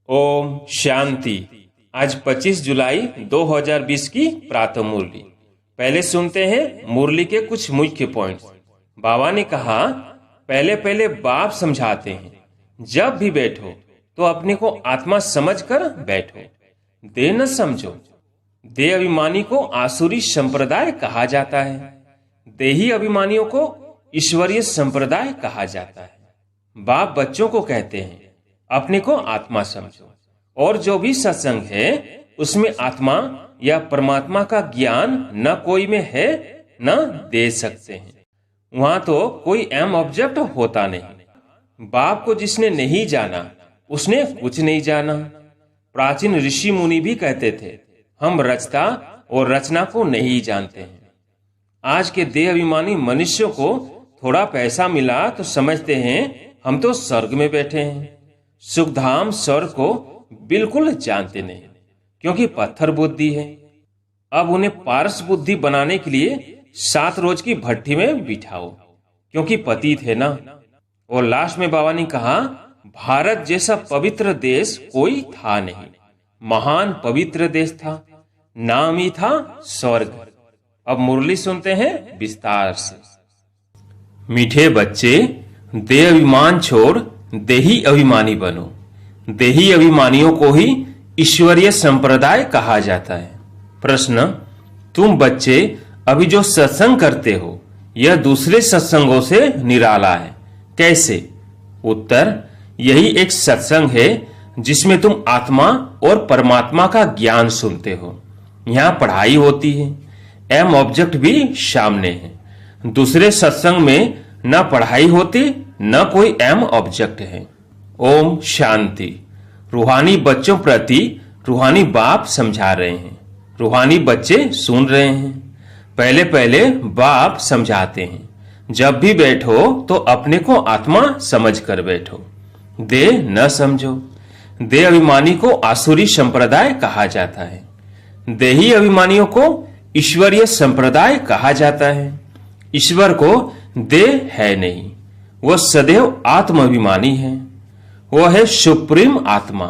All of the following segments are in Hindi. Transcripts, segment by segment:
ओम शांति। आज 25 जुलाई 2020 की प्रातः मुरली। पहले सुनते हैं मुरली के कुछ मुख्य पॉइंट्स। बाबा ने कहा, पहले पहले बाप समझाते हैं, जब भी बैठो तो अपने को आत्मा समझकर बैठो, देह न समझो। देह अभिमानी को आसुरी संप्रदाय कहा जाता है, देही अभिमानियों को ईश्वरीय संप्रदाय कहा जाता है। बाप बच्चों को कहते हैं, अपने को आत्मा समझो, और जो भी सत्संग है उसमें आत्मा या परमात्मा का ज्ञान न कोई में है न दे सकते हैं। वहां तो कोई एम ऑब्जेक्ट होता नहीं। बाप को जिसने नहीं जाना उसने कुछ नहीं जाना। प्राचीन ऋषि मुनि भी कहते थे, हम रचता और रचना को नहीं जानते हैं। आज के देह अभिमानी मनुष्यों को थोड़ा पैसा मिला तो समझते हैं हम तो स्वर्ग में बैठे हैं। सुखधाम स्वर्ग को बिल्कुल जानते नहीं, क्योंकि पत्थर बुद्धि है। अब उन्हें पारस बुद्धि बनाने के लिए 7 रोज की भट्टी में बिठाओ, क्योंकि पतित है ना। और लास्ट में बाबा ने कहा, भारत जैसा पवित्र देश कोई था नहीं, महान पवित्र देश था, नाम ही था स्वर्ग। अब मुरली सुनते हैं विस्तार से। मीठे बच्चे, देह अभिमान छोड़ देही अभिमानी बनो। देही अभिमानियों को ही ईश्वरीय संप्रदाय कहा जाता है। प्रश्न, तुम बच्चे अभी जो सत्संग करते हो यह दूसरे सत्संगों से निराला है, कैसे? उत्तर, यही एक सत्संग है जिसमें तुम आत्मा और परमात्मा का ज्ञान सुनते हो। यहाँ पढ़ाई होती है, एम ऑब्जेक्ट भी सामने है। दूसरे सत्संग में न पढ़ाई होती न कोई एम ऑब्जेक्ट है। ओम शांति। रूहानी बच्चों प्रति रूहानी बाप समझा रहे हैं, रूहानी बच्चे सुन रहे हैं। पहले पहले बाप समझाते हैं, जब भी बैठो तो अपने को आत्मा समझकर बैठो, देह न समझो। देह अभिमानी को आसुरी संप्रदाय कहा जाता है, देही अभिमानियों को ईश्वरीय संप्रदाय कहा जाता है। ईश्वर को देह है नहीं, वह सदैव आत्माभिमानी है। वह है सुप्रीम आत्मा,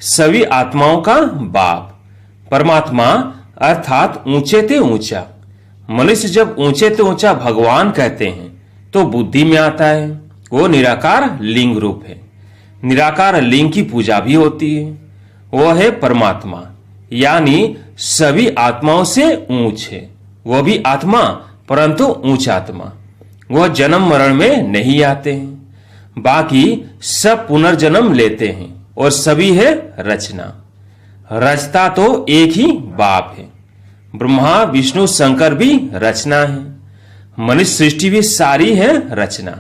सभी आत्माओं का बाप, परमात्मा अर्थात ऊंचे ते ऊंचा। मनुष्य जब ऊंचे ते ऊंचा भगवान कहते हैं तो बुद्धि में आता है, वो निराकार लिंग रूप है। निराकार लिंग की पूजा भी होती है। वह है परमात्मा, यानी सभी आत्माओं से ऊंच है। वह भी आत्मा, परंतु ऊंच आत्मा। वह जन्म मरण में नहीं आते हैं, बाकी सब पुनर्जन्म लेते हैं, और सभी है रचना। रचता तो एक ही बाप है। ब्रह्मा विष्णु शंकर भी रचना है। मनुष्य सृष्टि भी सारी है रचना।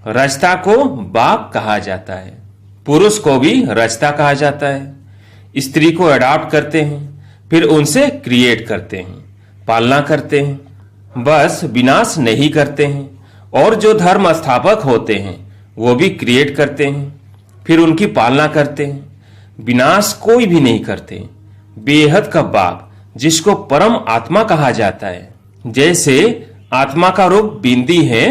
रचता को बाप कहा जाता है। पुरुष को भी रचता कहा जाता है। स्त्री को अडॉप्ट करते हैं, फिर उनसे क्रिएट करते हैं, पालना करते हैं, बस विनाश नहीं करते हैं। और जो धर्म स्थापक होते हैं वो भी क्रिएट करते हैं, फिर उनकी पालना करते हैं, विनाश कोई भी नहीं करते। बेहद का बाप, जिसको परम आत्मा कहा जाता है। जैसे आत्मा का रूप बिंदी है,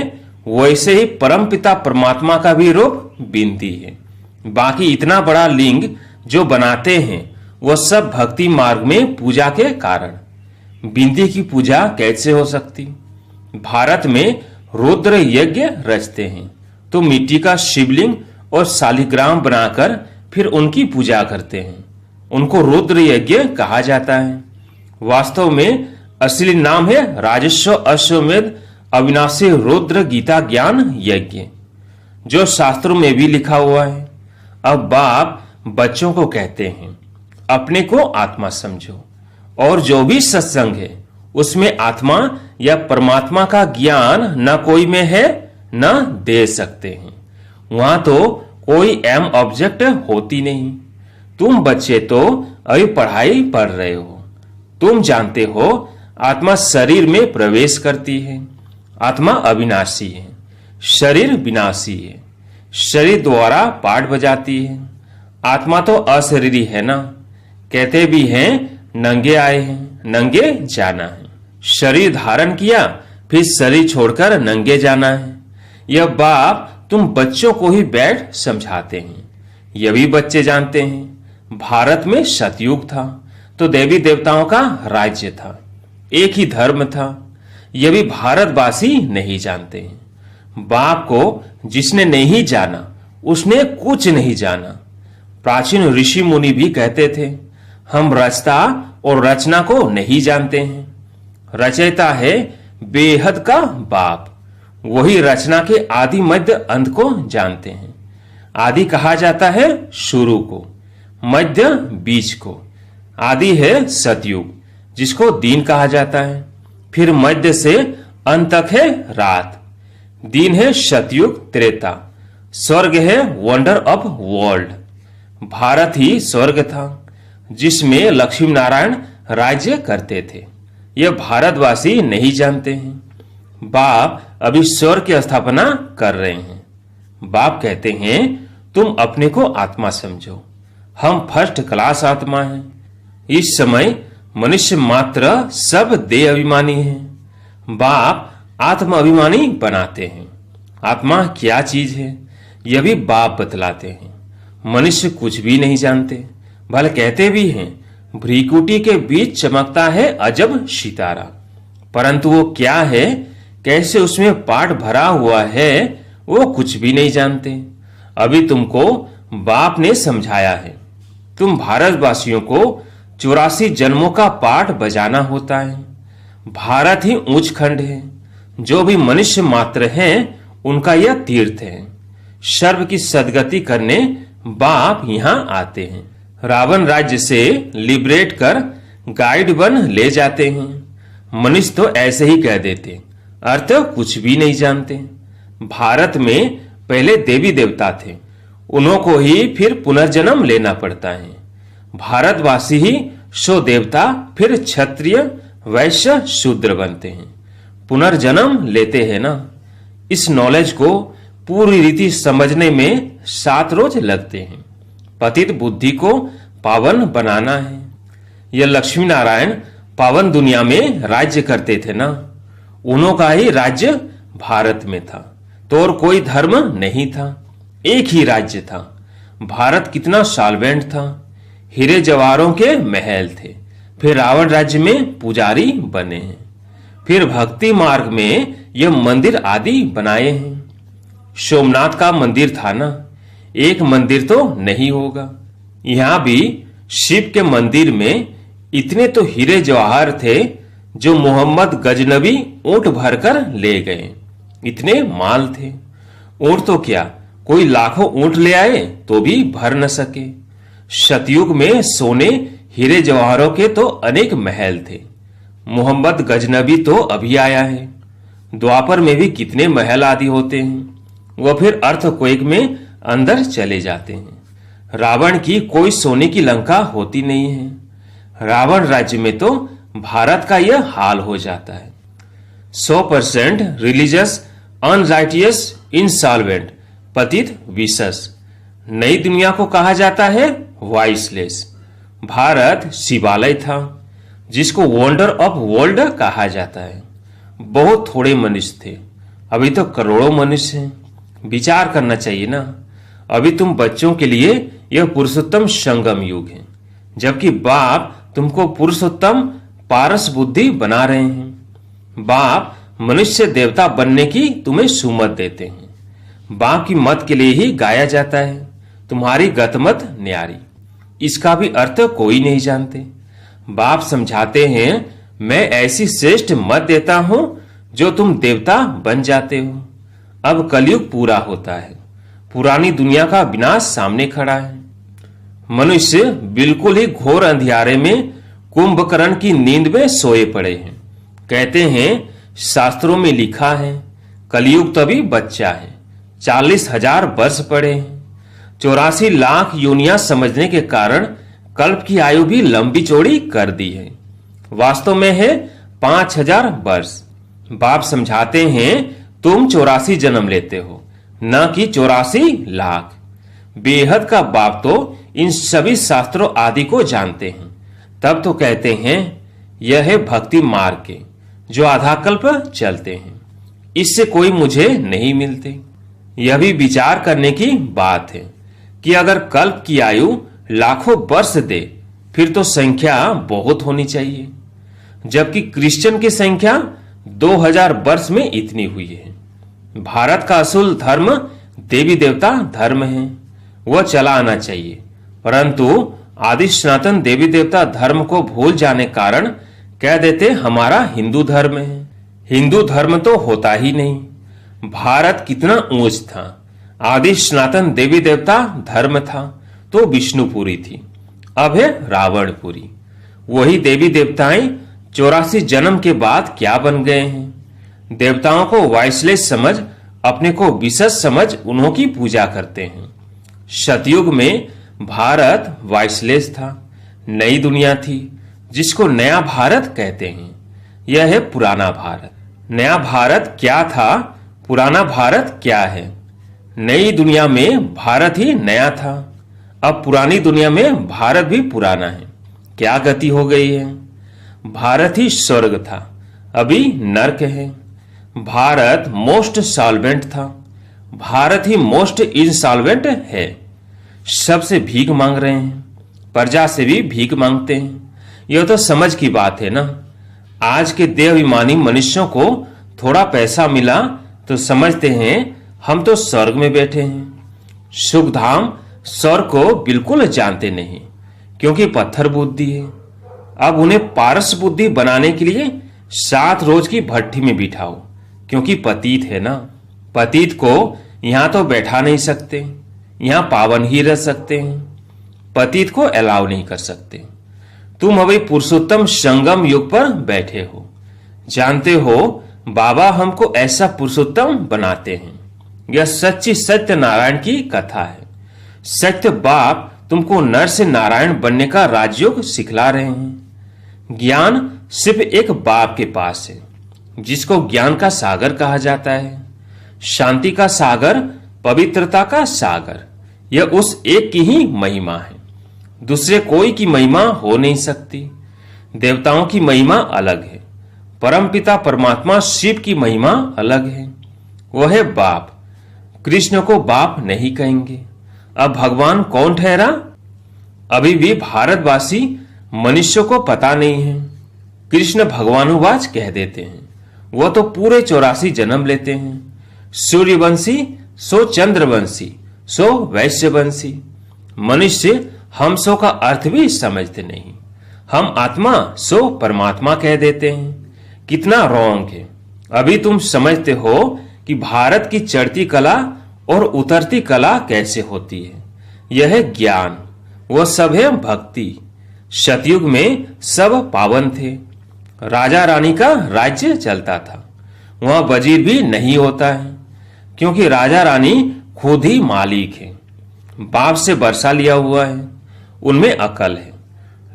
वैसे ही परम पिता परमात्मा का भी रूप बिंदी है। बाकी इतना बड़ा लिंग जो बनाते हैं वह सब भक्ति मार्ग में पूजा के कारण। बिंदी की पूजा कैसे हो सकती? भारत में रुद्र यज्ञ रचते हैं तो मिट्टी का शिवलिंग और शालिग्राम बनाकर फिर उनकी पूजा करते हैं। उनको रुद्र यज्ञ कहा जाता है। वास्तव में असली नाम है राजस्व अश्वमेध अविनाशी रुद्र गीता ज्ञान यज्ञ, जो शास्त्रों में भी लिखा हुआ है। अब बाप बच्चों को कहते हैं, अपने को आत्मा समझो, और जो भी सत्संग है उसमें आत्मा या परमात्मा का ज्ञान न कोई में है न दे सकते हैं। वहां तो कोई एम ऑब्जेक्ट होती नहीं। तुम बच्चे तो अभी पढ़ाई पढ़ रहे हो। तुम जानते हो आत्मा शरीर में प्रवेश करती है। आत्मा अविनाशी है, शरीर विनाशी है। शरीर द्वारा पाठ बजाती है। आत्मा तो अशरीरी है ना। कहते भी हैं, नंगे आए हैं नंगे जाना है। शरीर धारण किया, फिर शरीर छोड़कर नंगे जाना है। यह बाप तुम बच्चों को ही बैठ समझाते हैं। यह भी बच्चे जानते हैं, भारत में सतयुग था तो देवी देवताओं का राज्य था, एक ही धर्म था। यह भी भारतवासी नहीं जानते हैं। बाप को जिसने नहीं जाना उसने कुछ नहीं जाना। प्राचीन ऋषि मुनि भी कहते थे, हम रचता और रचना को नहीं जानते हैं। रचयिता है बेहद का बाप, वही रचना के आदि मध्य अंत को जानते हैं। आदि कहा जाता है शुरू को, मध्य बीच को। आदि है सतयुग जिसको दिन कहा जाता है, फिर मध्य से अंत तक है रात। दिन है सतयुग त्रेता। स्वर्ग है वंडर ऑफ वर्ल्ड। भारत ही स्वर्ग था जिसमें लक्ष्मी नारायण राज्य करते थे। यह भारतवासी नहीं जानते हैं। बाप अभी स्वर्ग की स्थापना कर रहे हैं। बाप कहते हैं, तुम अपने को आत्मा समझो, हम फर्स्ट क्लास आत्मा हैं। इस समय मनुष्य मात्र सब देह अभिमानी हैं। बाप आत्म अभिमानी बनाते हैं। आत्मा क्या चीज है यह भी बाप बतलाते हैं। मनुष्य कुछ भी नहीं जानते, भले कहते भी हैं भ्रीकुटी के बीच चमकता है अजब सितारा, परंतु वो क्या है, कैसे उसमें पाठ भरा हुआ है, वो कुछ भी नहीं जानते। अभी तुमको बाप ने समझाया है। तुम भारतवासियों को 84 जन्मों का पाठ बजाना होता है। भारत ही ऊंच खंड है। जो भी मनुष्य मात्र हैं उनका यह तीर्थ है। सर्व की सदगति करने बाप यहाँ आते हैं। रावण राज्य से लिबरेट कर गाइड बन ले जाते हैं। मनुष्य तो ऐसे ही कह देते, अर्थ कुछ भी नहीं जानते। भारत में पहले देवी देवता थे, उन्हों को ही फिर पुनर्जन्म लेना पड़ता है। भारतवासी ही सो देवता फिर क्षत्रिय वैश्य शूद्र बनते हैं, पुनर्जन्म लेते हैं ना। इस नॉलेज को पूरी रीति समझने में 7 रोज लगते हैं। पतित बुद्धि को पावन बनाना है। यह लक्ष्मी नारायण पावन दुनिया में राज्य करते थे ना, उन्हों का ही राज्य भारत में था, तो और कोई धर्म नहीं था, एक ही राज्य था। भारत कितना सॉल्वेंट था। हीरे जवाहरों के महल थे, फिर रावण राज्य में पुजारी बने हैं, फिर भक्ति मार्ग में यह मंदिर आदि बनाए हैं। सोमनाथ का मंदिर था ना, एक मंदिर तो नहीं होगा। यहां भी शिव के मंदिर में इतने तो हीरे जवाहर थे जो मोहम्मद गजनबी ऊंट भरकर ले गए। इतने माल थे। ऊंट तो क्या, कोई लाखों ऊंट ले आए तो भी भर न सके। सतयुग में सोने हीरे जवाहरों के तो अनेक महल थे। मोहम्मद गजनबी तो अभी आया है। द्वापर में भी कितने महल आदि होते हैं, वह फिर अर्थक्वेक में अंदर चले जाते हैं। रावण की कोई सोने की लंका होती नहीं है। रावण राज्य में तो भारत का यह हाल हो जाता है। 100% रिलीजियस अनराइटियस इंसॉल्वेंट पतित विशस। नई दुनिया को कहा जाता है वॉइसलेस। भारत शिवालय था जिसको वंडर ऑफ वर्ल्ड कहा जाता है। बहुत थोड़े मनुष्य थे, अभी तो करोड़ों मनुष्य हैं। विचार करना चाहिए ना। अभी तुम बच्चों के लिए यह पुरुषोत्तम संगम युग है, जबकि बाप तुमको पुरुषोत्तम पारस बुद्धि बना रहे हैं। बाप मनुष्य देवता बनने की तुम्हें सुमत देते हैं। बाप की मत के लिए ही गाया जाता है, तुम्हारी गतमत न्यारी। इसका भी अर्थ कोई नहीं जानते। बाप समझाते हैं, मैं ऐसी श्रेष्ठ मत देता हूं जो तुम देवता बन जाते हो। अब कलयुग पूरा होता है, पुरानी दुनिया का विनाश सामने खड़ा है। मनुष्य बिल्कुल ही घोर अंधियारे में कुंभकर्ण की नींद में सोए पड़े हैं। कहते हैं शास्त्रों में लिखा है कलयुग तभी बच्चा है। 40,000 वर्ष पड़े हैं। 84 लाख योनियां समझने के कारण कल्प की आयु भी लंबी चौड़ी कर दी है। वास्तव में है 5,000 वर्ष। बाप समझाते हैं तुम 84 जन्म लेते हो, न कि 84 लाख। बेहद का बाप तो इन सभी शास्त्रों आदि को जानते हैं। तब तो कहते हैं यह है भक्ति मार्ग के जो आधा कल्प चलते हैं, इससे कोई मुझे नहीं मिलते। यह भी विचार करने की बात है कि अगर कल्प की आयु लाखों वर्ष दे फिर तो संख्या बहुत होनी चाहिए, जबकि क्रिश्चियन की संख्या 2000 वर्ष में इतनी हुई है। भारत का असूल धर्म देवी देवता धर्म है, वह चला आना चाहिए, परंतु आदि सनातन देवी देवता धर्म को भूल जाने कारण कह देते हमारा हिंदू धर्म है। हिंदू धर्म तो होता ही नहीं। भारत कितना ऊंच था। आदि सनातन देवी देवता धर्म था तो विष्णुपुरी थी, अब है रावणपुरी। वही देवी देवताएं 84 जन्म के बाद क्या बन गए हैं। देवताओं को वाइसलेस समझ, अपने को विशेष समझ उन्हों की पूजा करते हैं। सतयुग में भारत वाइसलेस था, नई दुनिया थी जिसको नया भारत कहते हैं। यह है पुराना भारत। नया भारत क्या था, पुराना भारत क्या है। नई दुनिया में भारत ही नया था, अब पुरानी दुनिया में भारत भी पुराना है। क्या गति हो गई है। भारत ही स्वर्ग था, अभी नर्क है। भारत मोस्ट सॉल्वेंट था, भारत ही मोस्ट इंसॉल्वेंट है। सबसे भीख मांग रहे हैं, प्रजा से भी भीख मांगते हैं। यह तो समझ की बात है ना। आज के देहाभिमानी मनुष्यों को थोड़ा पैसा मिला तो समझते हैं हम तो स्वर्ग में बैठे हैं। सुखधाम स्वर्ग को बिल्कुल जानते नहीं, क्योंकि पत्थर बुद्धि है। अब उन्हें पारस बुद्धि बनाने के लिए 7 रोज की भट्टी में बिठाओ, क्योंकि पतित है ना। पतित को यहां तो बैठा नहीं सकते, यहां पावन ही रह सकते हैं, पतित को अलाउ नहीं कर सकते। तुम अभी पुरुषोत्तम संगम युग पर बैठे हो। जानते हो बाबा हमको ऐसा पुरुषोत्तम बनाते हैं। यह सच्ची सत्य नारायण की कथा है। सत्य बाप तुमको नर से नारायण बनने का राजयोग सिखला रहे हैं। ज्ञान सिर्फ एक बाप के पास है, जिसको ज्ञान का सागर कहा जाता है। शांति का सागर, पवित्रता का सागर, यह उस एक की ही महिमा है। दूसरे कोई की महिमा हो नहीं सकती। देवताओं की महिमा अलग है, परमपिता परमात्मा शिव की महिमा अलग है। वह है बाप। कृष्ण को बाप नहीं कहेंगे। अब भगवान कौन ठहरा, अभी भी भारतवासी मनुष्य को पता नहीं है। कृष्ण भगवानुवाच कह देते हैं, वह तो पूरे 84 जन्म लेते हैं। सूर्यवंशी सो चंद्रवंशी सो वैश्यवंशी। मनुष्य हम सो का अर्थ भी समझते नहीं। हम आत्मा सो परमात्मा कह देते हैं। कितना रॉन्ग है। अभी तुम समझते हो कि भारत की चढ़ती कला और उतरती कला कैसे होती है। यह है ज्ञान, वह सब है भक्ति। सतयुग में सब पावन थे। राजा रानी का राज्य चलता था। वहां वजीर भी नहीं होता है, क्योंकि राजा रानी खुद ही मालिक है। बाप से वर्षा लिया हुआ है, उनमें अकल है।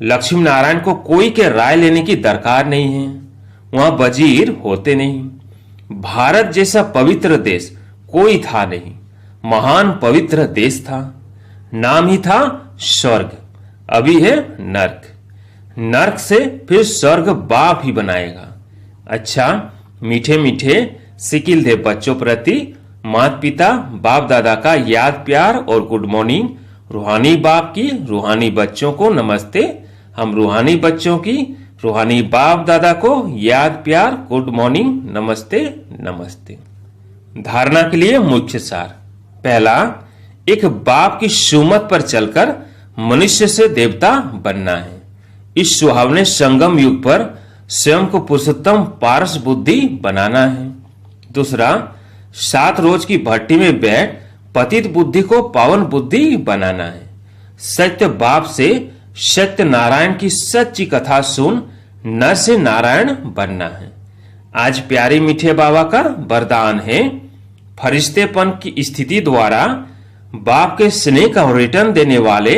लक्ष्मी नारायण को कोई के राय लेने की दरकार नहीं है। वहां वजीर होते नहीं। भारत जैसा पवित्र देश कोई था नहीं। महान पवित्र देश था। नाम ही था स्वर्ग, अभी है नर्क। नर्क से फिर स्वर्ग बाप ही बनाएगा। अच्छा, मीठे मीठे सिकिल दे बच्चों प्रति माता पिता बाप दादा का याद प्यार और गुड मॉर्निंग। रूहानी बाप की रूहानी बच्चों को नमस्ते। हम रूहानी बच्चों की रूहानी बाप दादा को याद प्यार गुड मॉर्निंग नमस्ते नमस्ते। धारणा के लिए मुख्य सार। पहला, एक बाप की सुमत पर चलकर मनुष्य से देवता बनना है। इस सुहावने संगम युग पर स्वयं को पुरुषोत्तम पारस बुद्धि बनाना है। दूसरा, 7 रोज की भट्टी में बैठ पतित बुद्धि को पावन बुद्धि बनाना है। सत्य बाप से सत्य नारायण की सच्ची कथा सुन नर से नारायण बनना है। आज प्यारे मीठे बाबा का वरदान है, फरिश्तेपन की स्थिति द्वारा बाप के स्नेह का रिटर्न देने वाले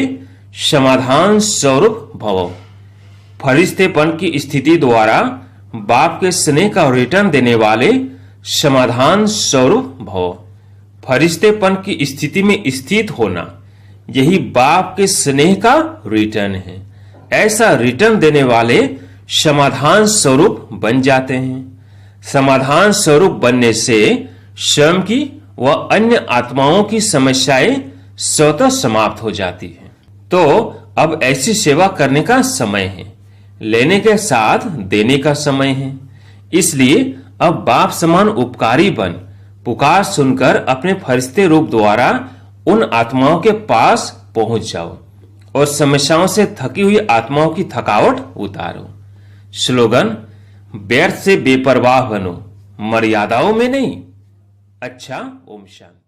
समाधान स्वरूप भव। फरिश्तेपन की स्थिति द्वारा बाप के स्नेह का रिटर्न देने वाले समाधान स्वरूप भव। फरिश्तेपन की स्थिति में स्थित होना, यही बाप के स्नेह का रिटर्न है। ऐसा रिटर्न देने वाले समाधान स्वरूप बन जाते हैं। समाधान स्वरूप बनने से स्वयं की व अन्य आत्माओं की समस्याएं स्वतः समाप्त हो जाती है। तो अब ऐसी सेवा करने का समय है, लेने के साथ देने का समय है। इसलिए अब बाप समान उपकारी बन पुकार सुनकर अपने फरिश्ते रूप द्वारा उन आत्माओं के पास पहुंच जाओ और समस्याओं से थकी हुई आत्माओं की थकावट उतारो। स्लोगन: व्यर्थ से बेपरवाह बनो, मर्यादाओं में नहीं। अच्छा, ओम शांति।